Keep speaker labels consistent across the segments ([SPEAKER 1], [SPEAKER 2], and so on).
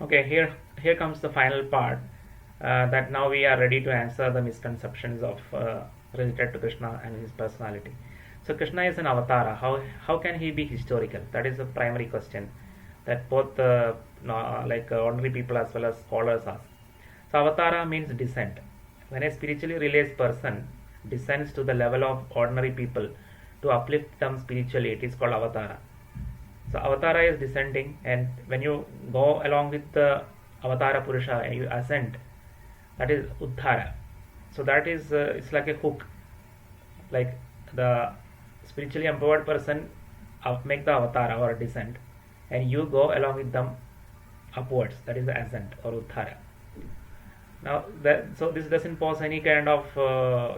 [SPEAKER 1] Okay, here comes the final part. That now we are ready to answer the misconceptions of related to Krishna and his personality. So Krishna is an avatara. How can he be historical? That is the primary question that both ordinary people as well as scholars ask. So avatara means descent. When a spiritually released person descends to the level of ordinary people to uplift them spiritually, it is called avatara. So avatara is descending, and when you go along with the avatara purusha and you ascend, that is uddhara. So that is it's like a hook, like the spiritually empowered person make the avatara or descent, and you go along with them upwards. That is the ascent or uddhara. Now, so this doesn't pose any kind of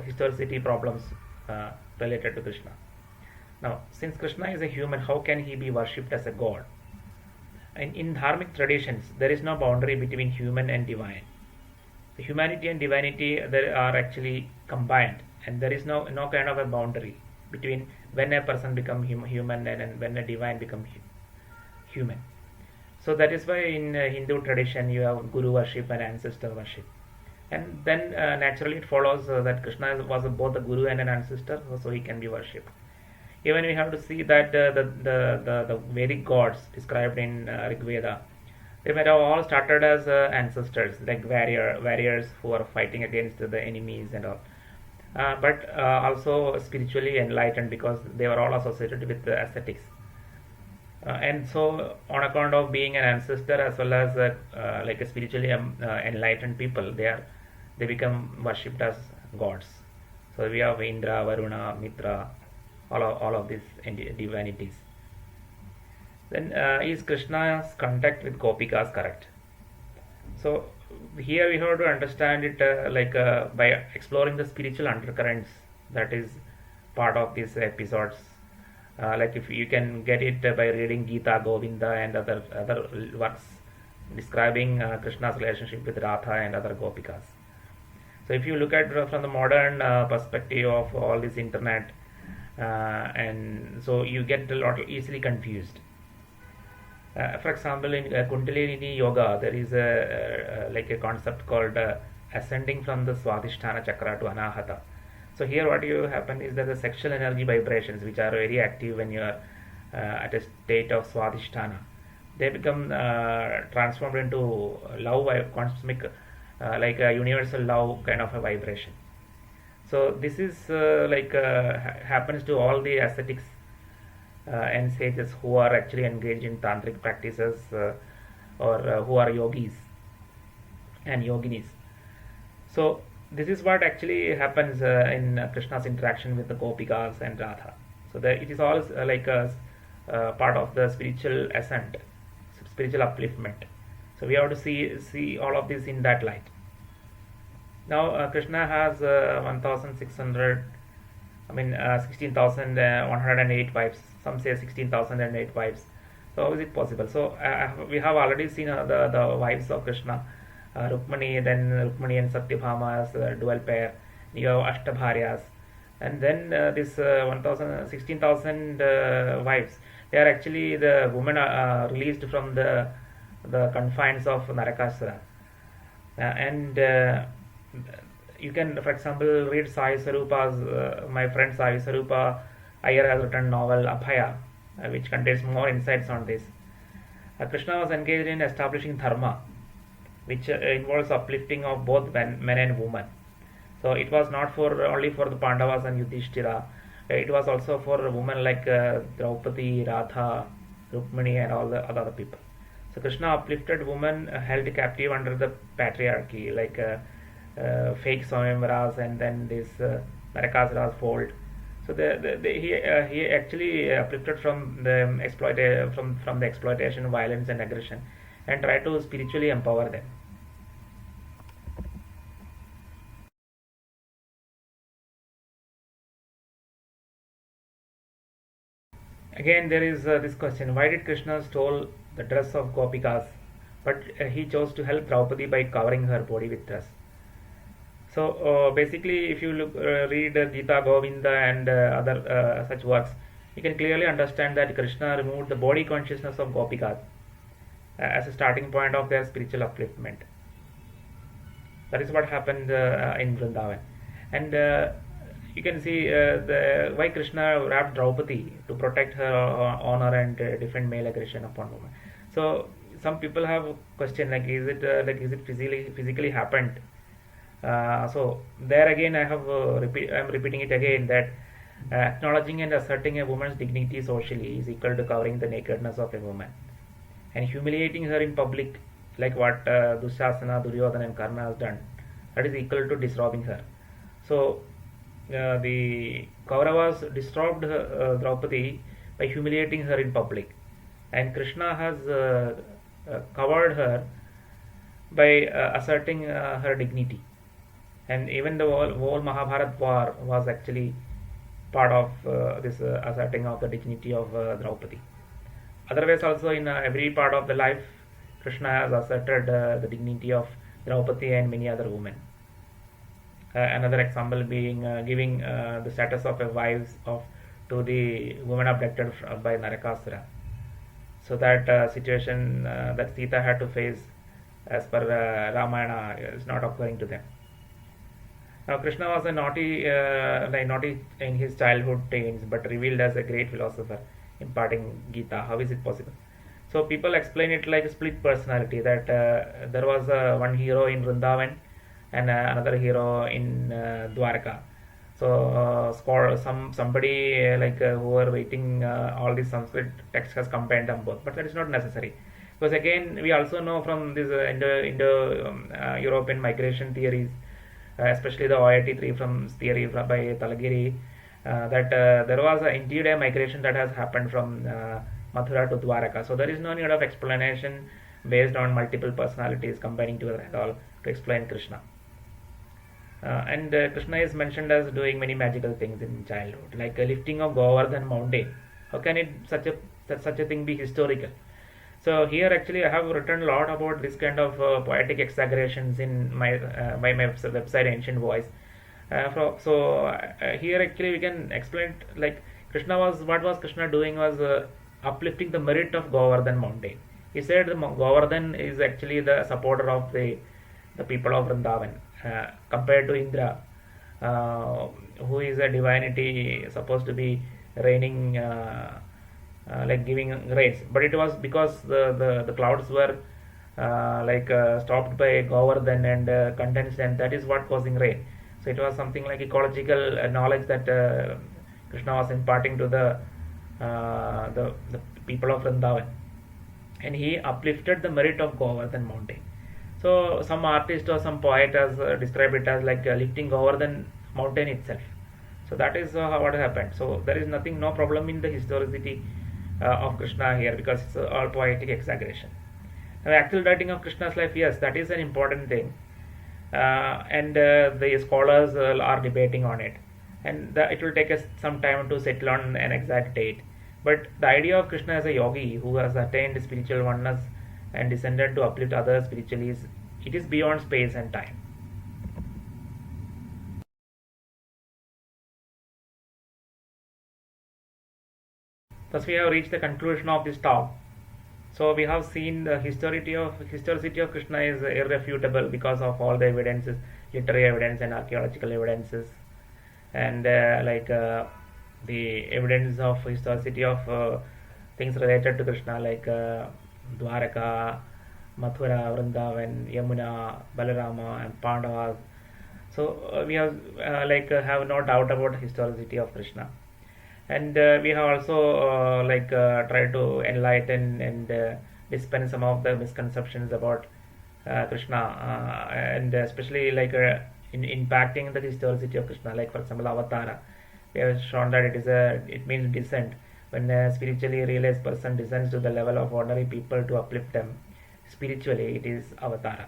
[SPEAKER 1] historicity problems related to Krishna. Now, since Krishna is a human, how can he be worshipped as a god? And in dharmic traditions, there is no boundary between human and divine. The humanity and divinity they are actually combined, and there is no kind of a boundary between when a person becomes human and when a divine becomes human. So that is why in Hindu tradition you have guru worship and ancestor worship, and then naturally it follows that Krishna was both a guru and an ancestor, so he can be worshipped. Even we have to see that the Vedic gods described in Rig Veda, they might have all started as ancestors, like warriors who are fighting against the enemies and all, but also spiritually enlightened because they were all associated with ascetics. And so, on account of being an ancestor as well as like a spiritually enlightened people, they become worshipped as gods. So we have Indra, Varuna, Mitra, all of these divinities. Then is Krishna's contact with Gopikas correct? So here we have to understand it by exploring the spiritual undercurrents that is part of these episodes. Like if you can get it by reading Gita, Govinda, and other works describing Krishna's relationship with Radha and other Gopikas. So if you look at from the modern perspective of all this internet, and so you get a lot easily confused. For example, in Kundalini Yoga, there is a concept called ascending from the Swadhisthana chakra to Anahata. So here what you happen is that the sexual energy vibrations, which are very active when you are at a state of Swadhisthana, they become transformed into love, cosmic, like a universal love kind of a vibration. So this is happens to all the ascetics and sages who are actually engaged in tantric practices or who are yogis and yoginis. So this is what actually happens in Krishna's interaction with the Gopikas and Radha. So it is all like a part of the spiritual ascent, spiritual upliftment. So we have to see all of this in that light. Now Krishna has 1,600, 16,108 wives. Some say 16,008 wives. So how is it possible? So we have already seen the wives of Krishna, Rukmani, then Rukmani and Satyabhama as a dual pair. You have Ashtabharyas, and then this 16,000 wives. They are actually the women released from the confines of Narakasura, and you can, for example, read Sai Sarupa's, my friend Sai Sarupa Iyer has written novel Abhaya, which contains more insights on this. Krishna was engaged in establishing dharma, which involves uplifting of both men and women. So it was not only for the Pandavas and Yudhishthira, it was also for women like Draupadi, Radha, Rukmini, and all the other people. So Krishna uplifted women held captive under the patriarchy, like fake Swayamvaras and then this Narakasura's fold. So he actually uplifted from the from the exploitation, violence, and aggression, and tried to spiritually empower them. Again, there is this question: why did Krishna stole the dress of Gopikas, but he chose to help Draupadi by covering her body with dress? So basically, if you read Gita, Govinda, and other such works, you can clearly understand that Krishna removed the body consciousness of Gopikas as a starting point of their spiritual upliftment. That is what happened in Vrindavan. And you can see why Krishna wrapped Draupadi to protect her honor and defend male aggression upon women. So some people have question like, is it physically happened? So there again, I'm repeating it again, that acknowledging and asserting a woman's dignity socially is equal to covering the nakedness of a woman, and humiliating her in public, like what Dushasana, Duryodhana and Karna has done, that is equal to disrobing her. So the Kauravas disturbed Draupadi by humiliating her in public, and Krishna has covered her by asserting her dignity. And even the whole Mahabharat war was actually part of this asserting of the dignity of Draupadi. Otherwise, also in every part of the life, Krishna has asserted the dignity of Draupadi and many other women. Another example being giving the status of a wives of to the woman abducted by Narakasura, so that situation that Sita had to face as per Ramayana is not occurring to them. Now Krishna was a naughty in his childhood teens, but revealed as a great philosopher, imparting Gita. How is it possible? So people explain it like a split personality, that there was one hero in Vrindavan and another hero in Dwarka. So somebody who were waiting all these Sanskrit text has combined them both, but that is not necessary, because again we also know from this Indo European migration theories, especially the OIT 3 from theory by Talagiri, that there was indeed a migration that has happened from Mathura to Dwaraka. So there is no need of explanation based on multiple personalities combining together and all to explain Krishna. And Krishna is mentioned as doing many magical things in childhood, like lifting of Govardhan mountain. How can such a thing be historical? So here actually I have written a lot about this kind of poetic exaggerations in my website Ancient Voice. Here actually we can explain like what was Krishna doing was uplifting the merit of Govardhan mountain. He said the Govardhan is actually the supporter of the people of Vrindavan, compared to Indra, who is a divinity supposed to be raining, like giving rains. But it was because the clouds were stopped by Govardhan and condensed, and that is what causing rain. So it was something like ecological knowledge that Krishna was imparting to the people of Vrindavan, and he uplifted the merit of Govardhan mountain. So some artist or some poet has described it as like lifting Govardhan mountain itself. So that is what happened. So there is no problem in the historicity of Krishna here, because it's all poetic exaggeration. Now, actual writing of Krishna's life, yes, that is an important thing, and the scholars are debating on it, and it will take us some time to settle on an exact date. But the idea of Krishna as a yogi who has attained spiritual oneness and descended to uplift others spiritually is beyond space and time. Thus we have reached the conclusion of this talk. So we have seen the historicity of Krishna is irrefutable because of all the evidences, literary evidence and archaeological evidences, and the evidence of historicity of things related to Krishna, like Dwaraka, Mathura, Vrindavan, Yamuna, Balarama, and Pandavas. So we have have no doubt about the historicity of Krishna, and we have also tried to enlighten and dispel some of the misconceptions about Krishna, and especially in impacting the historicity of Krishna. Like for example, Avatara, we have shown that it means descent. When a spiritually realized person descends to the level of ordinary people to uplift them spiritually, it is Avatara.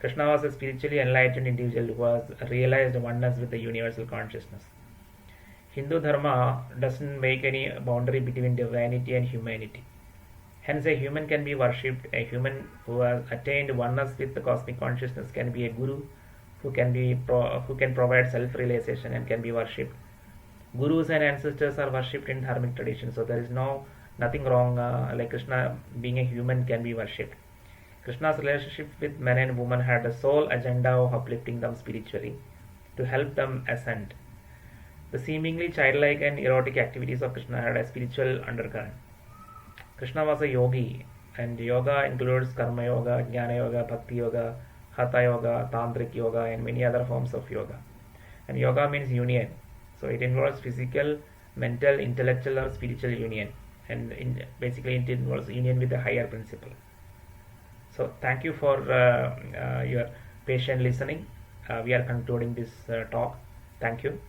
[SPEAKER 1] Krishna was a spiritually enlightened individual who was realized oneness with the universal consciousness. Hindu Dharma doesn't make any boundary between divinity and humanity. Hence, a human can be worshipped. A human who has attained oneness with the cosmic consciousness can be a guru, who can provide self-realization and can be worshipped. Gurus and ancestors are worshipped in dharmic tradition, so there is no Nothing wrong, like Krishna being a human can be worshipped. Krishna's relationship with men and women had the sole agenda of uplifting them spiritually, to help them ascend. The seemingly childlike and erotic activities of Krishna had a spiritual undercurrent. Krishna was a yogi, and yoga includes karma yoga, jnana yoga, bhakti yoga, hatha yoga, tantric yoga, and many other forms of yoga. And yoga means union, so it involves physical, mental, intellectual, or spiritual union, and basically it involves union with the higher principle. So thank you for your patient listening. We are concluding this talk. Thank you.